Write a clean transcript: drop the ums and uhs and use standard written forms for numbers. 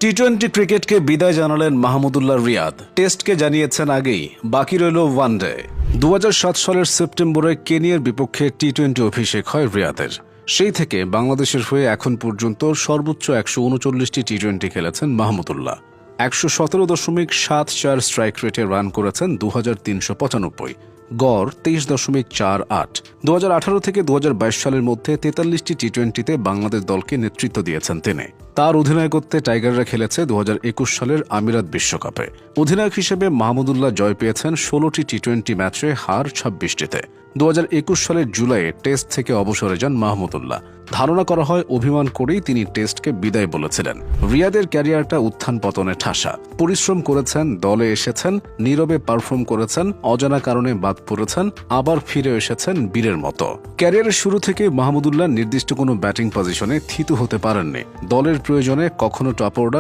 টি-20 ক্রিকেটকে বিদায় জানালেন মাহমুদুল্লাহ রিয়াদ। টেস্টকে জানিয়েছেন আগেই, বাকি রইল ওয়ানডে। 2007 সালের সেপ্টেম্বরে কেনিয়ার বিপক্ষে টি-20 অভিষেক হয় রিয়াদের। সেই থেকে বাংলাদেশের হয়ে এখন পর্যন্ত সর্বোচ্চ 139টি টি-20 খেলেছেন মাহমুদুল্লাহ। 117.74 স্ট্রাইক রেটে রান করেছেন 2395, গড় 23.48। 2018 থেকে 2022 সালের মধ্যে 43টি টি-20তে বাংলাদেশ দলকে নেতৃত্ব দিয়েছেন তিনি। তার অধিনায়কত্বে টাইগাররা খেলেছে 2021 সালের আমিরাত বিশ্বকাপে। অধিনায়ক হিসেবে মাহমুদুল্লাহ জয় পেয়েছেন 16টি টি-20 ম্যাচে, হার 26টিতে। 2021 সালের জুলাইয়ে টেস্ট থেকে অবসরে যান মাহমুদুল্লাহ। ধারণা করা হয় অভিমান করেই তিনি টেস্টকে বিদায় বলেছিলেন। রিয়াদের ক্যারিয়ারটা উত্থান পতনে ঠাসা। পরিশ্রম করেছেন, দলে এসেছেন, নীরবে পারফর্ম করেছেন, অজানা কারণে বাদ পড়েছেন, আবার ফিরে এসেছেন বীরের মতো। ক্যারিয়ারের শুরু থেকে মাহমুদুল্লাহ নির্দিষ্ট কোনো ব্যাটিং পজিশনে থিতু হতে পারেননি। দলের প্রয়োজনে কখনো টপ অর্ডার,